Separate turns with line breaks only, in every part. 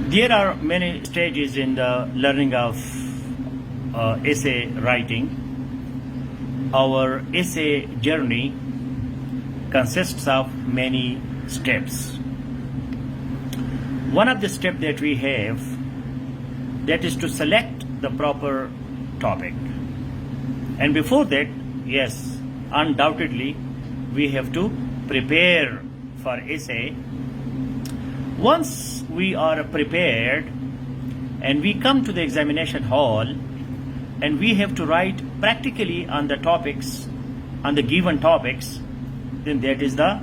There are many stages in the learning of essay writing. Our essay journey consists of many steps. One of the steps that we have, that is to select the proper topic. And before that, yes, undoubtedly, we have to prepare for essay. Once we are prepared and we come to the examination hall and we have to write practically on the topics, on the given topics, then that is the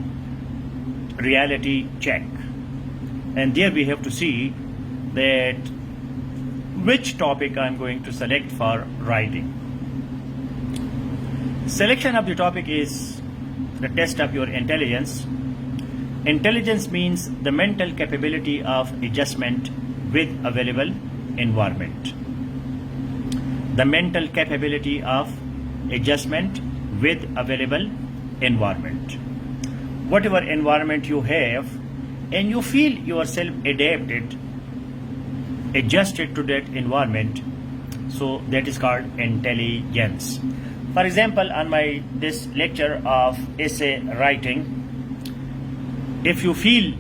reality check. And there we have to see that which topic I am going to select for writing. Selection of the topic is the test of your intelligence. Intelligence means the mental capability of adjustment with available environment. The mental capability of adjustment with available environment. Whatever environment you have and you feel yourself adapted, adjusted to that environment, so that is called intelligence. For example, on this lecture of essay writing, if you feel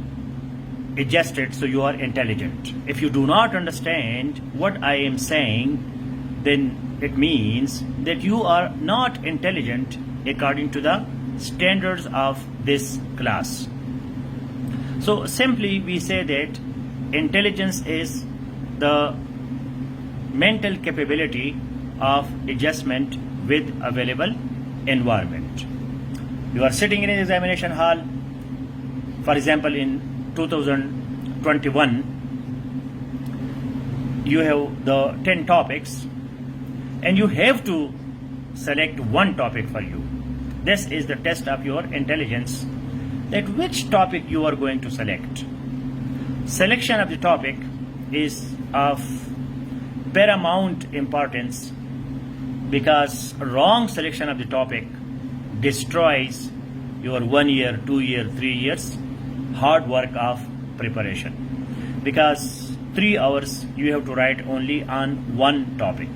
adjusted, so you are intelligent. If you do not understand what I am saying, then it means that you are not intelligent according to the standards of this class. So simply we say that intelligence is the mental capability of adjustment with available environment. You are sitting in an examination hall. For example, in 2021, you have the 10 topics and you have to select one topic for you. This is the test of your intelligence, that which topic you are going to select. Selection of the topic is of paramount importance because wrong selection of the topic destroys your 1 year, 2 year, 3 years hard work of preparation, because 3 hours you have to write only on one topic.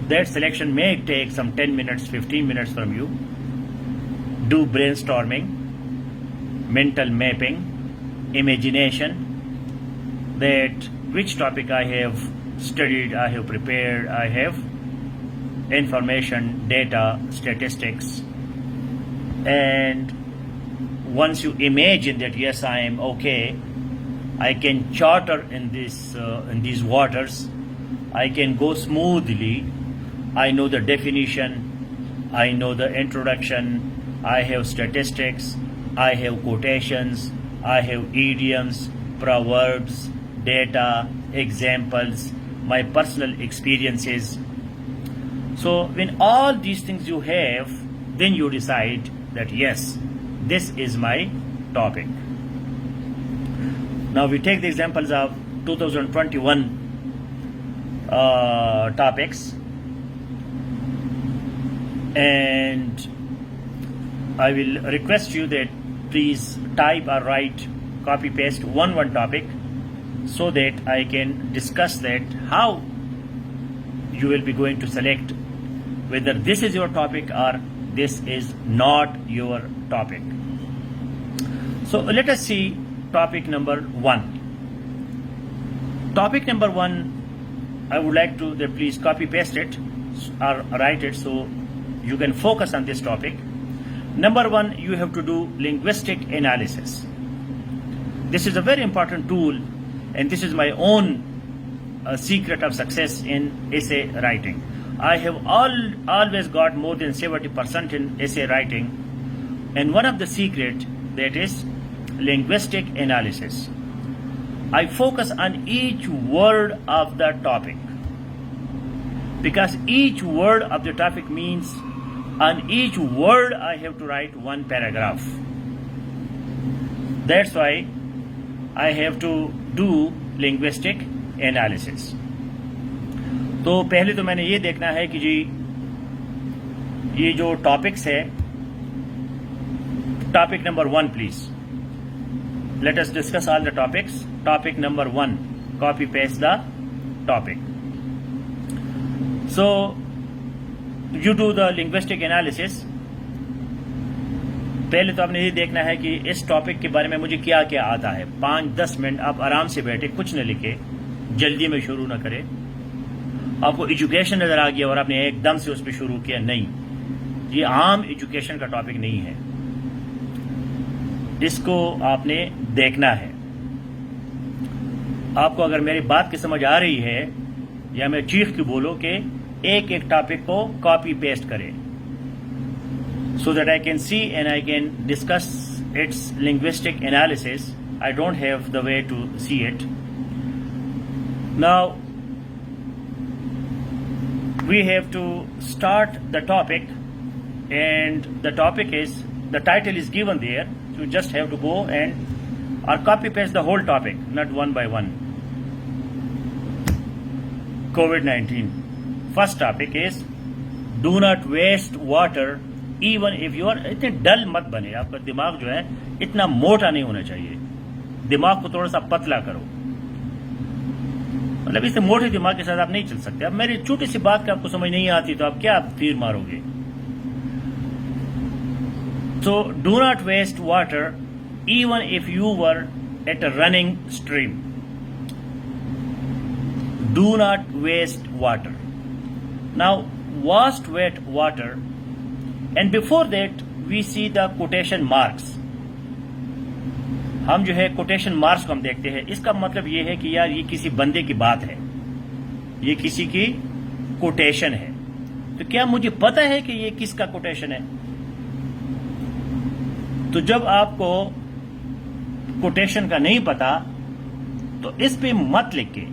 That selection may take some 10 minutes, 15 minutes from you. Do brainstorming, mental mapping, imagination, that which topic I have studied, I have prepared, I have information, data, statistics, and once you imagine that yes, I am okay, I can charter in these waters, I can go smoothly, I know the definition, I know the introduction, I have statistics, I have quotations, I have idioms, proverbs, data, examples, my personal experiences. So when all these things you have, then you decide that yes, this is my topic. Now we take the examples of 2021 topics, and I will request you that please type or write, copy paste one topic so that I can discuss that how you will be going to select whether this is your topic or this is not your topic. So let us see topic number 1. Topic number 1, I would like to that please copy paste it or write it so you can focus on this topic. Number 1, you have to do linguistic analysis. This is a very important tool, and this is my own secret of success in essay writing. I have always got more than 70% in essay writing, and one of the secret, that is linguistic analysis. I focus on each word of the topic, because each word of the topic means on each word I have to write one paragraph. That's why I have to do linguistic analysis. تو پہلے تو میں نے یہ دیکھنا ہے کہ جی یہ جو ٹاپکس ہے, topic number 1 please. Let us discuss all the topics. topic number 1. Copy paste the topic. So you do the linguistic analysis. پہلے تو آپ نے یہ دیکھنا ہے کہ اس ٹاپک کے بارے میں مجھے کیا کیا آتا ہے. 5-10 منٹ آپ آرام سے بیٹھے, کچھ نہ لکھے, جلدی میں شروع نہ کرے. آپ کو ایجوکیشن نظر آ گیا اور آپ نے ایک دم سے اس پہ شروع کیا, نہیں, یہ عام ایجوکیشن کا ٹاپک نہیں ہے. اس کو آپ نے دیکھنا ہے. آپ کو اگر میری بات کی سمجھ آ رہی ہے, یا میں چیخ کے بولوں کہ ایک ایک ٹاپک کو کاپی پیسٹ کرے, so that I can see and I can discuss its linguistic analysis. I don't have the way to see it. Now, we have to start the topic, and the topic is, the title is given there. You just have to go and or copy paste the whole topic, not one by one. COVID-19. First topic is, do not waste water even if you are. اتنے ڈل مت بنے, آپ کا دماغ جو ہے اتنا موٹا نہیں ہونا چاہیے, دماغ کو تھوڑا سا پتلا کرو. مطلب اس سے موٹے دماغ کے ساتھ آپ نہیں چل سکتے. اب میری چھوٹی سی بات کا آپ کو سمجھ نہیں آتی تو آپ کیا تیر مارو گے. So do not waste water even if you were at a running stream. Do not waste water. Now, waste water, and before that we see the quotation marks. ہم جو ہے کوٹیشن مارکس کو ہم دیکھتے ہیں. اس کا مطلب یہ ہے کہ یار یہ کسی بندے کی بات ہے, یہ کسی کی کوٹیشن ہے. تو کیا مجھے پتا ہے کہ یہ کس کا کوٹیشن ہے؟ تو جب آپ کو کوٹیشن کا نہیں پتا تو اس پہ مت لکھے,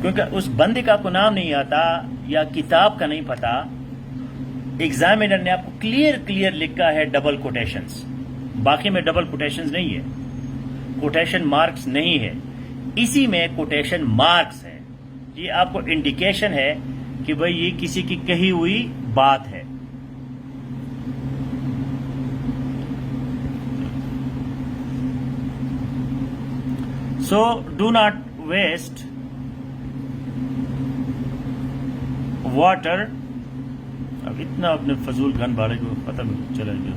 کیونکہ اس بندے کا کو نام نہیں آتا یا کتاب کا نہیں پتا. ایگزامینر نے آپ کو کلیئر لکھا ہے ڈبل کوٹیشنز, باقی میں ڈبل کوٹیشنز نہیں ہے, کوٹیشن مارکس نہیں ہے, اسی میں کوٹیشن مارکس ہے. یہ آپ کو انڈیکیشن ہے کہ بھئی یہ کسی کی کہی ہوئی بات ہے. So do not waste water. اب اتنا اپنے فضول گن بھاڑے کو پتہ چلا گیا.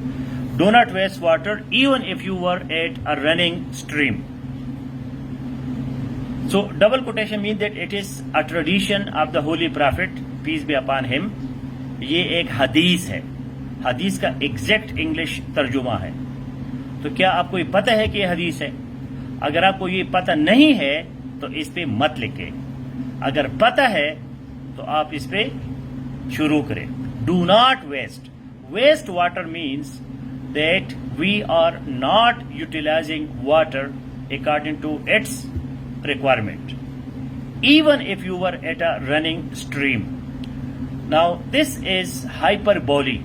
Do not waste water even if you were at a running stream. So double quotation means that it is a tradition of the Holy Prophet, peace be upon him. یہ ایک حدیث ہے, حدیث کا ایگزیکٹ انگلش ترجمہ ہے. تو کیا آپ کو یہ پتہ ہے کہ یہ حدیث ہے؟ اگر آپ کو یہ پتہ نہیں ہے تو اس پہ مت لکھیں, اگر پتہ ہے تو آپ اس پہ شروع کریں. Do not waste. Waste water means that we are not utilizing water according to its requirement, even if you were at a running stream. Now, this is hyperbole.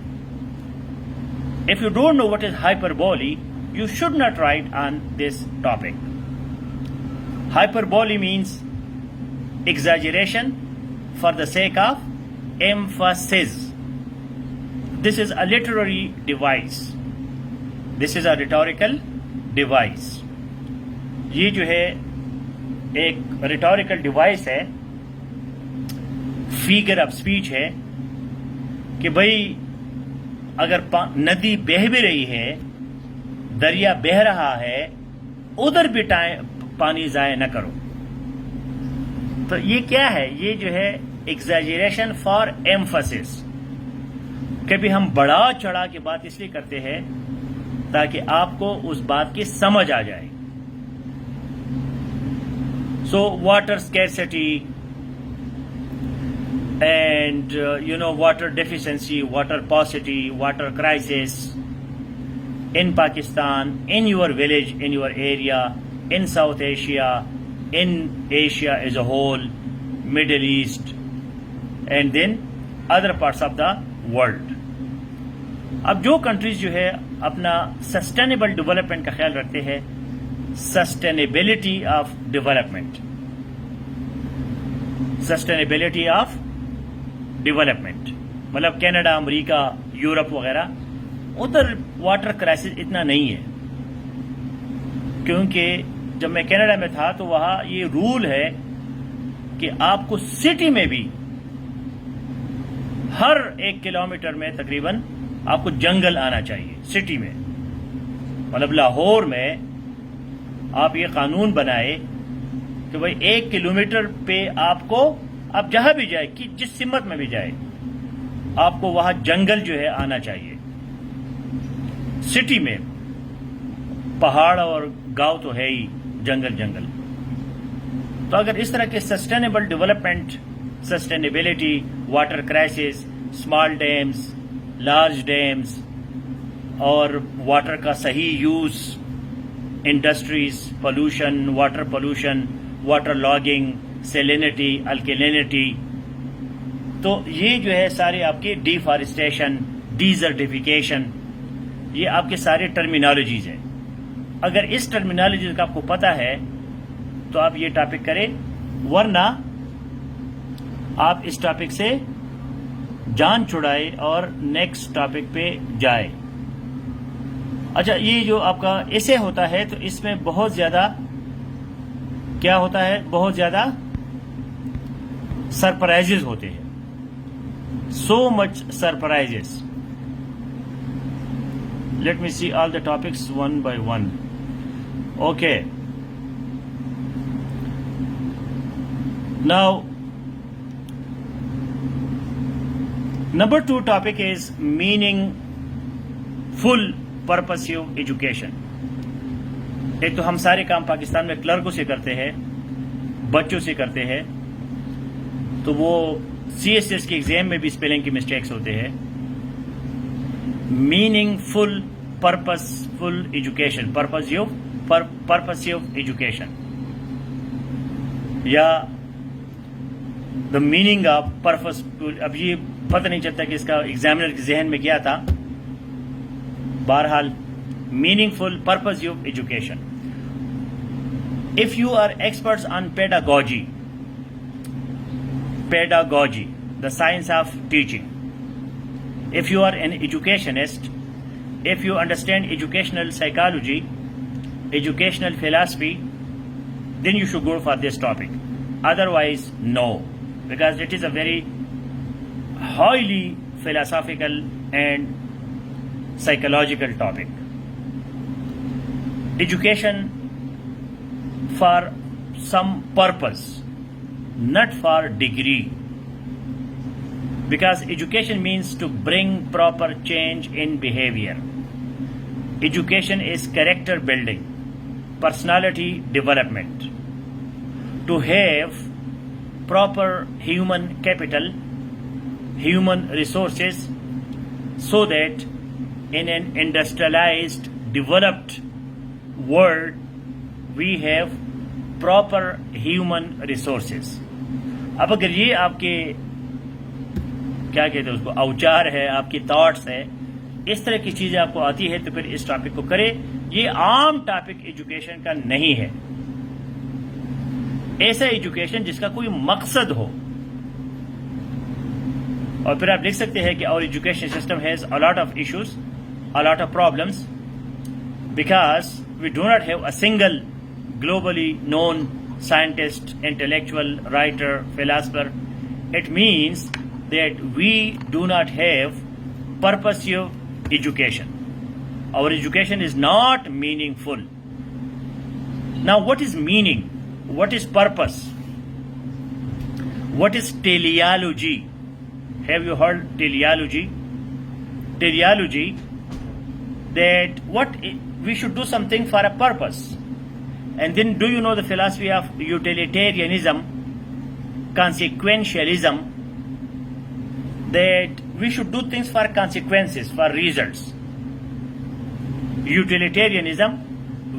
If you don't know what is hyperbole, you should not write on this topic. Hyperbole means exaggeration for the sake of emphasis. This is a literary device. This is a rhetorical device. یہ جو ہے ایک rhetorical device ہے, figure of speech ہے, کہ بھئی اگر ندی بہہ بھی رہی ہے, دریا بہہ رہا ہے, ادھر بھی پانی ضائع نہ کرو. تو یہ کیا ہے؟ یہ جو ہے ایگزیجریشن فار ایمفسس. کبھی ہم بڑا چڑھا کے بات اس لیے کرتے ہیں تاکہ آپ کو اس بات کی سمجھ آ جائے. So water scarcity and water deficiency, water paucity, water crisis in Pakistan, in your village, in your area, in South Asia, in Asia as a whole, Middle East, and then other parts of the world. اب جو countries جو ہے اپنا sustainable development کا خیال رکھتے ہیں, sustainability of development, sustainability of development مطلب کینیڈا, امریکہ, یورپ وغیرہ, ادھر واٹر کرائسس اتنا نہیں ہے کیونکہ جب میں کینیڈا میں تھا تو وہاں یہ رول ہے کہ آپ کو سٹی میں بھی ہر 1 کلومیٹر میں تقریباً آپ کو جنگل آنا چاہیے سٹی میں. مطلب لاہور میں آپ یہ قانون بنائے کہ بھائی 1 کلومیٹر پہ آپ جہاں بھی جائے کہ جس سمت میں بھی جائے آپ کو وہاں جنگل جو ہے آنا چاہیے. سٹی میں پہاڑ اور گاؤں تو ہے ہی جنگل. تو اگر اس طرح کے sustainable development, sustainability, water crisis, small dams, large dams اور واٹر کا صحیح use, industries, pollution, water logging, salinity, alkalinity, تو یہ جو ہے سارے آپ کے ڈیفارسٹیشن، ڈیزرٹیفیکیشن، یہ آپ کے سارے ٹرمینالوجیز ہیں. اگر اس ٹرمینالوجیز کا آپ کو پتہ ہے تو آپ یہ ٹاپک کریں، ورنہ آپ اس ٹاپک سے جان چھڑائے اور نیکسٹ ٹاپک پہ جائے. اچھا، یہ جو آپ کا ایسے ہوتا ہے تو اس میں بہت زیادہ کیا ہوتا ہے، بہت زیادہ سرپرائزز ہوتے ہیں. So much surprises. Let me see all the topics one by one. Okay, now number 2 topic is meaningful purposive education. ایک تو ہم سارے کام پاکستان میں کلرکوں سے کرتے ہیں، بچوں سے کرتے ہیں، تو وہ CSS کے ایگزام میں بھی اسپیلنگ کی مسٹیکس ہوتے ہیں. میننگ فل پرپسفل ایجوکیشن، پرپسیو ایجوکیشن، یا دا میننگ آف پرپس. اب یہ پتہ نہیں چلتا کہ اس کا ایگزامنر کے ذہن میں کیا تھا. بہرحال meaningful purposive education. If you are experts on pedagogy, the science of teaching, if you are an educationist, if you understand educational psychology, educational philosophy, then you should go for this topic. Otherwise, no, because it is a very highly philosophical and psychological topic. Education for some purpose, not for degree, because education means to bring proper change in behavior. Education is character building, personality development, to have proper human capital, human resources, so that in an industrialized, developed world we have proper human resources. اب اگر یہ آپ کے کیا کہتے ہیں اس کو اوچار ہے، آپ کی تھاٹس ہے، اس طرح کی چیزیں آپ کو آتی ہے تو پھر اس ٹاپک کو کرے. یہ عام ٹاپک ایجوکیشن کا نہیں ہے. ایسا ایجوکیشن جس کا کوئی مقصد ہو. اور پھر آپ لکھ سکتے ہیں کہ our education system has a lot of issues, a lot of problems, because we do not have a single globally known scientist, intellectual, writer, philosopher. It means that we do not have purposive education. Our education is not meaningful. Now, what is meaning? What is purpose? What is teleology? Have you heard teleology? Teleology, that we should do something for a purpose. And then do you know the philosophy of utilitarianism, consequentialism, that we should do things for consequences, for results. Utilitarianism,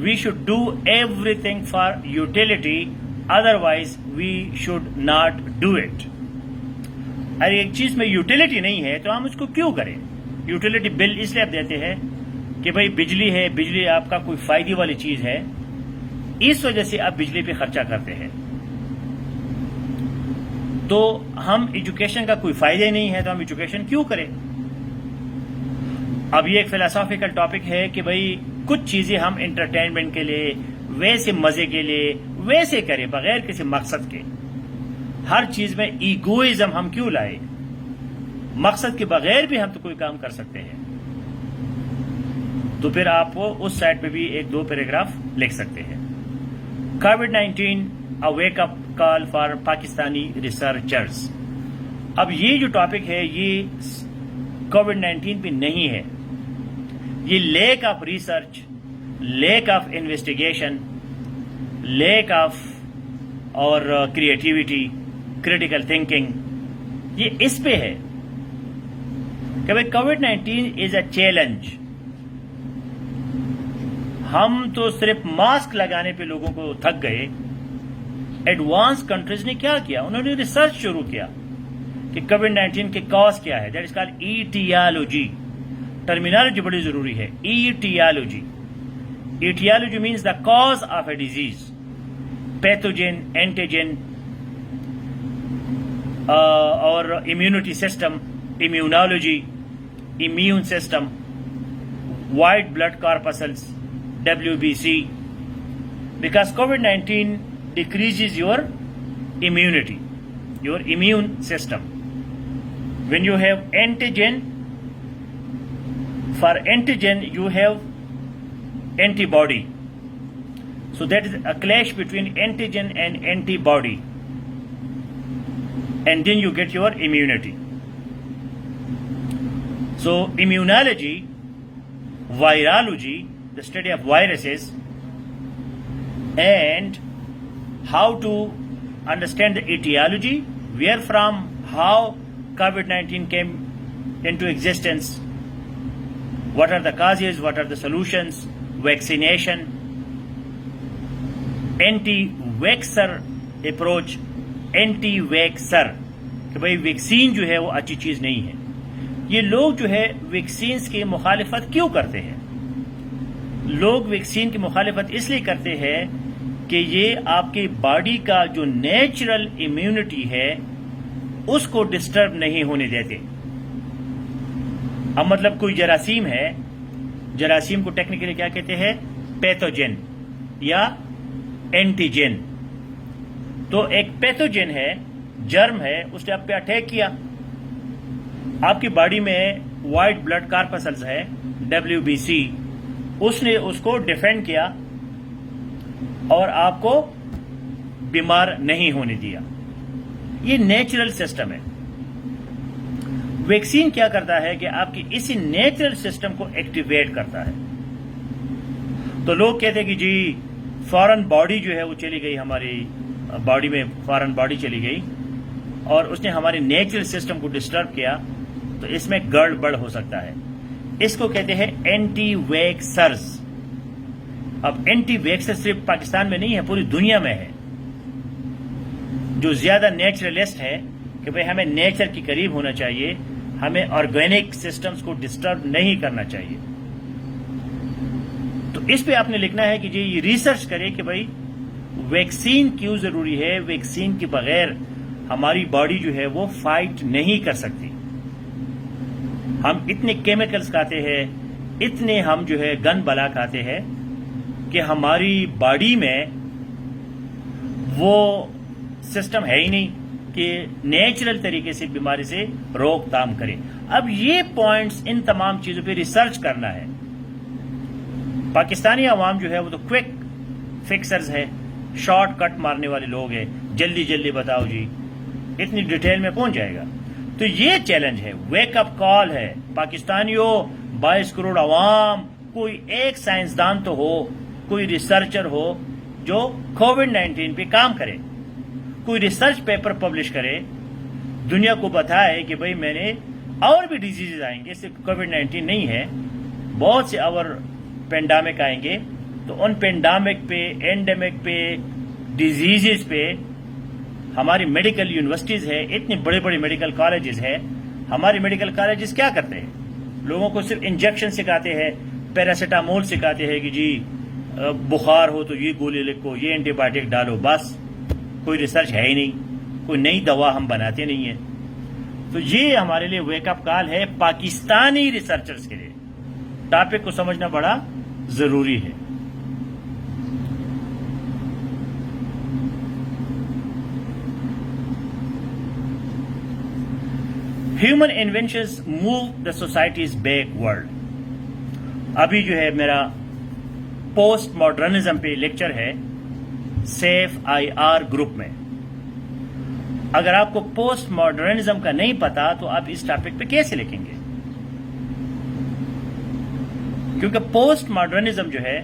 we should do everything for utility, otherwise we should not do it. اگر ایک چیز میں utility نہیں ہے تو ہم اس کو کیوں کریں؟ یوٹیلیٹی بل اس لیے آپ دیتے ہیں کہ بھائی بجلی ہے، بجلی آپ کا کوئی فائدے والی چیز ہے، اس وجہ سے آپ بجلی پہ خرچہ کرتے ہیں. تو ہم ایجوکیشن کا کوئی فائدہ ہی نہیں ہے تو ہم ایجوکیشن کیوں کریں؟ اب یہ ایک فلسافیکل ٹاپک ہے کہ بھائی کچھ چیزیں ہم انٹرٹینمنٹ کے لیے، ویسے مزے کے لیے ویسے کرے بغیر کسی مقصد کے. ہر چیز میں ایگوئزم ہم کیوں لائے؟ مقصد کے بغیر بھی ہم تو کوئی کام کر سکتے ہیں. تو پھر آپ کو اس سائٹ پہ بھی 1-2 پیراگراف لکھ سکتے ہیں. COVID-19 a wake up call for Pakistani researchers. اب یہ جو ٹاپک ہے یہ کووڈ-19 پہ نہیں ہے. یہ lack of research, lack of investigation, lack of اور کریٹیوٹی، کریٹیکل تھنکنگ، یہ اس پہ ہے کہ بھائی کووڈ-19 از اے چیلنج. ہم تو صرف ماسک لگانے پہ لوگوں کو تھک گئے. ایڈوانس کنٹریز نے کیا کیا؟ انہوں نے ریسرچ شروع کیا کہ کووڈ-19 کے کاز کیا ہے. That is called aetiology. Terminology بڑی ضروری ہے. Aetiology. Aetiology means the cause of a disease. Pathogen, antigen اور immunity system, immunology, immune system, white blood corpuscles, WBC. Because COVID-19 decreases your immunity, your immune system. When you have antigen, for antigen you have antibody. So that is a clash between antigen and antibody. And then you get your immunity. So immunology, virology, the study of viruses, and how to understand the etiology, where from, how COVID-19 came into existence, what are the causes, what are the solutions, vaccination, anti-vaxxer approach, anti-vaxxer کہ بھائی vaccine جو ہے وہ اچھی چیز نہیں ہے. یہ لوگ جو ہے ویکسینز کی مخالفت کیوں کرتے ہیں؟ لوگ ویکسین کی مخالفت اس لیے کرتے ہیں کہ یہ آپ کی باڈی کا جو نیچرل امیونٹی ہے اس کو ڈسٹرب نہیں ہونے دیتے. اب مطلب کوئی جراثیم ہے، جراثیم کو ٹیکنیکلی کیا کہتے ہیں؟ پیتھوجن یا اینٹیجن. تو ایک پیتھوجن ہے، جرم ہے، اس نے آپ پہ اٹیک کیا. آپ کی باڈی میں وائٹ بلڈ کارپسلز ہے، WBC، اس نے اس کو ڈیفینڈ کیا اور آپ کو بیمار نہیں ہونے دیا. یہ نیچرل سسٹم ہے. ویکسین کیا کرتا ہے کہ آپ کی اسی نیچرل سسٹم کو ایکٹیویٹ کرتا ہے. تو لوگ کہتے ہیں کہ جی فارن باڈی جو ہے وہ چلی گئی، ہماری باڈی میں فارن باڈی چلی گئی اور اس نے ہمارے نیچرل سسٹم کو ڈسٹرب کیا، تو اس میں گڑبڑ ہو سکتا ہے. اس کو کہتے ہیں اینٹی ویکسرز. اب اینٹی ویکسر صرف پاکستان میں نہیں ہے، پوری دنیا میں ہے. جو زیادہ نیچرلسٹ ہے کہ بھئی ہمیں نیچر کے قریب ہونا چاہیے، ہمیں آرگینک سسٹمز کو ڈسٹرب نہیں کرنا چاہیے. تو اس پہ آپ نے لکھنا ہے کہ جی یہ ریسرچ کرے کہ بھئی ویکسین کیوں ضروری ہے. ویکسین کے بغیر ہماری باڈی جو ہے وہ فائٹ نہیں کر سکتی. ہم اتنے کیمیکلز کھاتے ہیں، اتنے ہم جو ہے گن بلا کھاتے ہیں کہ ہماری باڈی میں وہ سسٹم ہے ہی نہیں کہ نیچرل طریقے سے بیماری سے روک تھام کرے. اب یہ پوائنٹس، ان تمام چیزوں پہ ریسرچ کرنا ہے. پاکستانی عوام جو ہے وہ تو کوئک فکسرز ہے، شارٹ کٹ مارنے والے لوگ ہیں. جلدی جلدی بتاؤ جی، اتنی ڈیٹیل میں کون جائے گا؟ تو یہ چیلنج ہے، ویک اپ کال ہے. پاکستانیوں، 22 کروڑ عوام، کوئی ایک سائنسدان تو ہو، کوئی ریسرچر ہو جو کووڈ-19 پہ کام کرے، کوئی ریسرچ پیپر پبلش کرے، دنیا کو بتائے کہ بھئی میں نے اور بھی ڈیزیز آئیں گے، صرف کووڈ-19 نہیں ہے، بہت سے اور پینڈامک آئیں گے. تو ان پینڈامک پہ، اینڈیمک پہ، ڈیزیزز پہ ہماری میڈیکل یونیورسٹیز ہے، اتنے بڑے بڑے میڈیکل کالجز ہے. ہمارے میڈیکل کالجز کیا کرتے ہیں؟ لوگوں کو صرف انجیکشن سکھاتے ہیں، پیراسیٹامول سکھاتے ہیں کہ جی بخار ہو تو یہ گولی لکھو، یہ اینٹی بایوٹک ڈالو، بس. کوئی ریسرچ ہے ہی نہیں، کوئی نئی دوا ہم بناتے نہیں ہیں. تو یہ ہمارے لیے ویک اپ کال ہے پاکستانی ریسرچرز کے لیے. ٹاپک کو سمجھنا بڑا ضروری ہے. Human inventions move the societies backward. ابھی جو ہے میرا پوسٹ ماڈرنزم پہ لیکچر ہے سیف IR گروپ میں. اگر آپ کو پوسٹ ماڈرنزم کا نہیں پتا تو آپ اس ٹاپک پہ کیسے لکھیں گے؟ کیونکہ پوسٹ ماڈرنزم جو ہے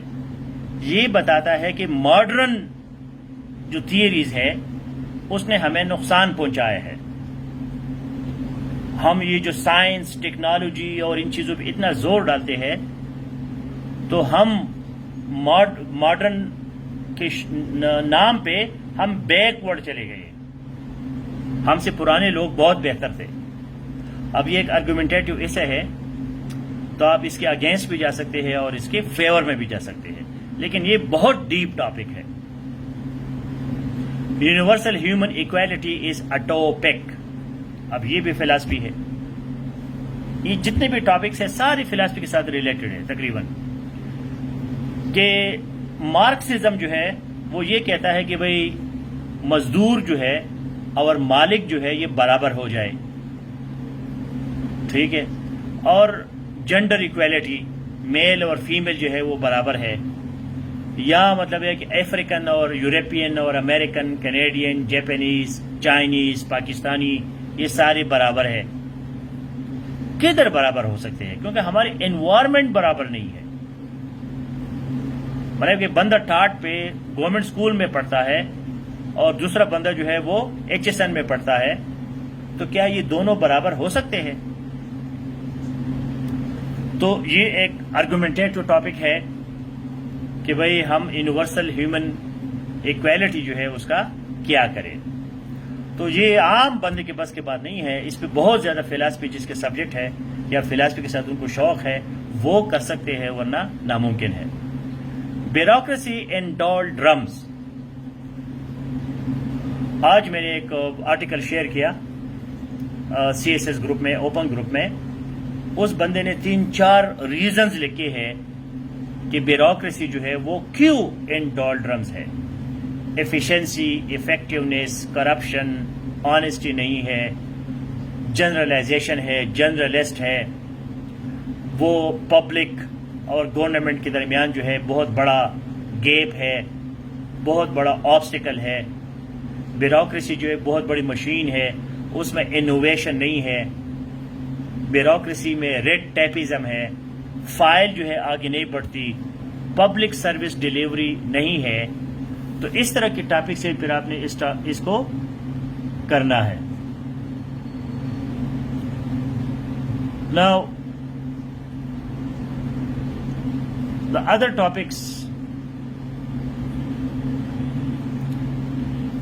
یہ بتاتا ہے کہ ماڈرن جو تھیوریز ہے اس نے ہمیں نقصان پہنچایا ہے. ہم یہ جو سائنس ٹیکنالوجی اور ان چیزوں پہ اتنا زور ڈالتے ہیں تو ہم ماڈرن کے نام پہ ہم بیکورڈ چلے گئے. ہم سے پرانے لوگ بہت بہتر تھے. اب یہ ایک آرگومنٹیٹو ایسے ہے تو آپ اس کے اگینسٹ بھی جا سکتے ہیں اور اس کے فیور میں بھی جا سکتے ہیں، لیکن یہ بہت ڈیپ ٹاپک ہے. یونیورسل ہیومن ایکویلٹی از اٹوپک. اب یہ بھی فلاسفی ہے. یہ جتنے بھی ٹاپکس ہیں ساری فلاسفی کے ساتھ ریلیٹڈ ہے تقریباً. کہ مارکسزم جو ہے وہ یہ کہتا ہے کہ بھئی مزدور جو ہے اور مالک جو ہے یہ برابر ہو جائے، ٹھیک ہے، اور جنڈر ایکویلٹی میل اور فیمیل جو ہے وہ برابر ہے. یا مطلب ہے کہ افریقن اور یورپین اور American, Canadian, Japanese, Chinese, Pakistani یہ سارے برابر ہے. کدھر برابر ہو سکتے ہیں؟ کیونکہ ہماری انوائرمنٹ برابر نہیں ہے. مطلب کہ بندہ ٹاٹ پہ گورنمنٹ اسکول میں پڑھتا ہے اور دوسرا بندہ جو ہے وہ HSN میں پڑھتا ہے، تو کیا یہ دونوں برابر ہو سکتے ہیں؟ تو یہ ایک آرگومنٹیٹو ٹاپک ہے کہ بھئی ہم یونیورسل ہیومن ایکویلٹی جو ہے اس کا کیا کریں. تو یہ عام بندے کے بس کی بات نہیں ہے. اس پہ بہت زیادہ فلاسفی جس کے سبجیکٹ ہے یا فلاسفی کے ساتھ ان کو شوق ہے وہ کر سکتے ہیں، ورنہ ناممکن ہے. بیوروکریسی ان ڈولڈرمز. آج میں نے ایک آرٹیکل شیئر کیا CSS گروپ میں، اوپن گروپ میں. اس بندے نے 3-4 ریزنز لکھے ہیں کہ بیوروکریسی جو ہے وہ کیوں ان ڈولڈرمز ہے. ایفیشنسی، ایفیکٹیونیس، کرپشن، آنیسٹی نہیں ہے، جنرلائزیشن ہے، جنرلسٹ ہے. وہ پبلک اور گورنمنٹ کے درمیان جو ہے بہت بڑا گیپ ہے، بہت بڑا آبسٹیکل ہے. بیوروکریسی جو ہے بہت بڑی مشین ہے، اس میں انوویشن نہیں ہے. بیوروکریسی میں ریڈ ٹیپزم ہے، فائل جو ہے آگے نہیں بڑھتی، پبلک سروس ڈیلیوری نہیں ہے. تو اس طرح کے ٹاپک سے پھر آپ نے اس کو کرنا ہے. Now the other topics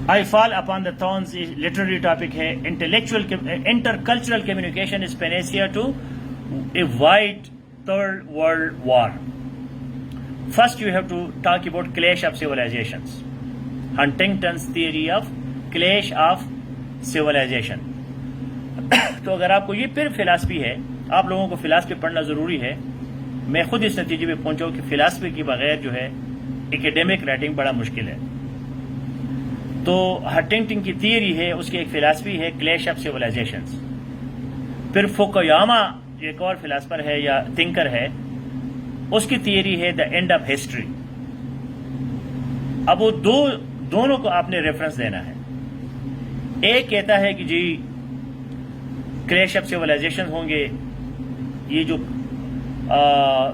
I fall upon the thorns literary topic ہے. intercultural communication is panacea to avoid third world war. First you have to talk about clash of civilizations. Huntington's theory of clash of civilization. تو اگر آپ کو یہ پھر philosophy ہے، آپ لوگوں کو فلاسفی پڑھنا ضروری ہے. میں خود اس نتیجے پہ پہنچا ہوں کہ فلاسفی کے بغیر جو ہے ایکیڈیمک رائٹنگ بڑا مشکل ہے. تو ہنٹنگٹن کی تھیوری ہے، اس کی ایک فلاسفی ہے کلیش آف سیولائزیشنز. پھر فوکویاما ایک اور فلاسفر ہے یا تھنکر ہے، اس کی تھیوری ہے دا اینڈ آف ہسٹری. اب وہ دونوں کو آپ نے ریفرنس دینا ہے. ایک کہتا ہے کہ جی کلیش آف سیولائزیشن ہوں گے، یہ جو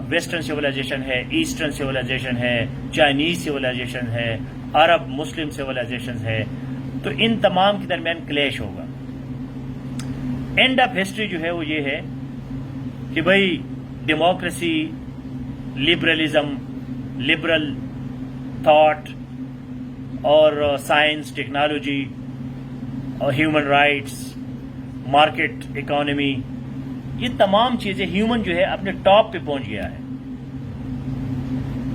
ویسٹرن سیولائزیشن ہے، ایسٹرن سیولائزیشن ہے، چائنیز سیولائزیشن ہے، عرب مسلم سیولائزیشن ہے، تو ان تمام کے درمیان کلیش ہوگا. اینڈ آف ہسٹری جو ہے وہ یہ ہے کہ بھائی ڈیموکریسی، لبرلزم، لبرل تھاٹ اور سائنس، ٹیکنالوجی اور ہیومن رائٹس، مارکیٹ اکانومی، یہ تمام چیزیں ہیومن جو ہے اپنے ٹاپ پہ پہنچ گیا ہے.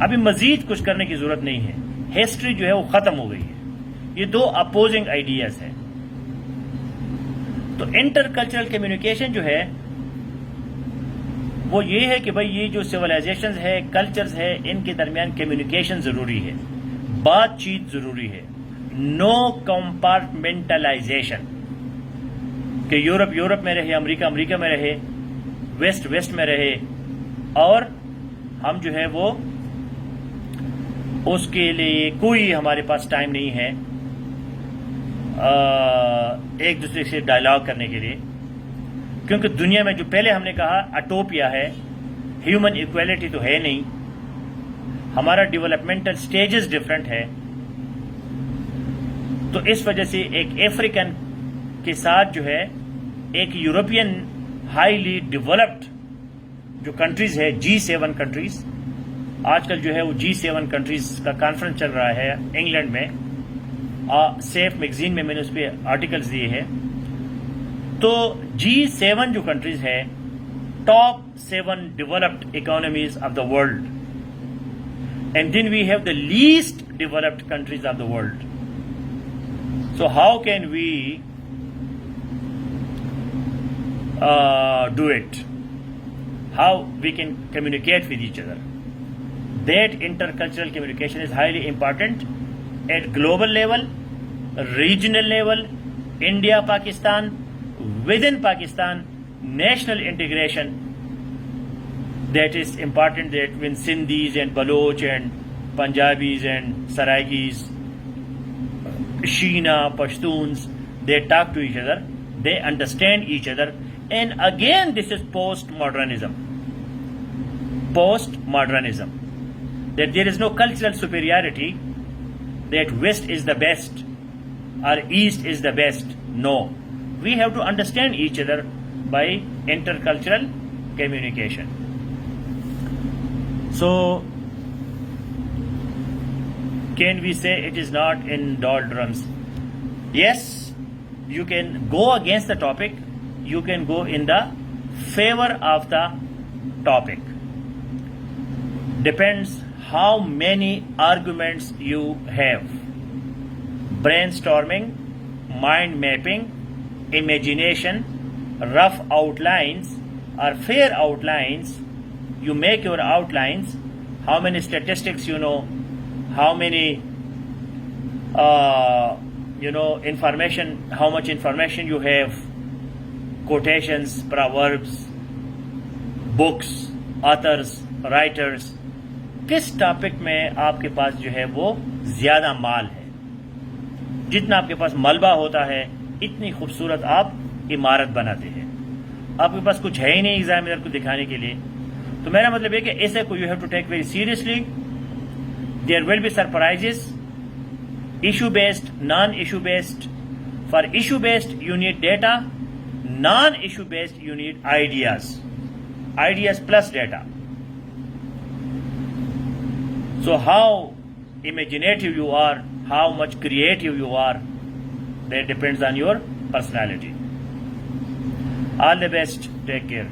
ابھی مزید کچھ کرنے کی ضرورت نہیں ہے. ہسٹری جو ہے وہ ختم ہو گئی ہے. یہ دو اپوزنگ آئیڈیاز ہیں. تو انٹر کلچرل کمیونیکیشن جو ہے وہ یہ ہے کہ بھائی یہ جو سیولائزیشنز ہے، کلچرز ہے، ان کے درمیان کمیونیکیشن ضروری ہے، بات چیت ضروری ہے. نو کمپارٹمنٹلائزیشن. کہ یورپ میں رہے، امریکہ میں رہے، ویسٹ میں رہے، اور ہم جو ہے وہ اس کے لیے کوئی ہمارے پاس ٹائم نہیں ہے ایک دوسرے سے ڈائلاگ کرنے کے لیے، کیونکہ دنیا میں جو پہلے ہم نے کہا اٹوپیا ہے، ہیومن ایکویلٹی تو ہے نہیں، ہمارا ڈیولپمنٹل سٹیجز ڈفرینٹ ہے. تو اس وجہ سے ایک افریقن کے ساتھ جو ہے ایک یورپین ہائیلی ڈیولپڈ جو کنٹریز ہے G7 کنٹریز، آج کل جو ہے وہ G7 کنٹریز کا کانفرنس چل رہا ہے انگلینڈ میں، سیف میگزین میں نے اس پہ آرٹیکلز دیے ہیں. تو G7 جو کنٹریز ہے top 7 developed economies of the world, and then we have the least developed countries of the world. So how can we do it? How we can communicate with each other? That intercultural communication is highly important at global level, regional level, India, Pakistan, within Pakistan, national integration. That is important, that when Sindhis and Baloch and Punjabis and Saraikis, Sheena, Pashtuns, they talk to each other, they understand each other, and again this is postmodernism, that there is no cultural superiority, that West is the best or East is the best. No, we have to understand each other by intercultural communication. So can we say it is not in doldrums? Yes, you can go against the topic, you can go in the favor of the topic. Depends how many arguments you have. Brainstorming, mind mapping, imagination, rough outlines or fair outlines. You make your outlines, how many statistics you know, how many information, how much information you have, quotations, proverbs, books, authors, writers, کس topic میں آپ کے پاس جو ہے وہ زیادہ مال ہے. جتنا آپ کے پاس ملبہ ہوتا ہے اتنی خوبصورت آپ عمارت بناتے ہیں. آپ کے پاس کچھ ہے ہی نہیں ایگزامینر کو دکھانے کے لیے. تو میرا مطلب ہے کہ ایسے کو you have to take very seriously. There will be surprises, issue-based, non-issue-based. For issue-based, you need data. Non-issue-based, you need ideas. Ideas plus data. So how imaginative you are, how much creative you are, that depends on your personality. All the best. Take care.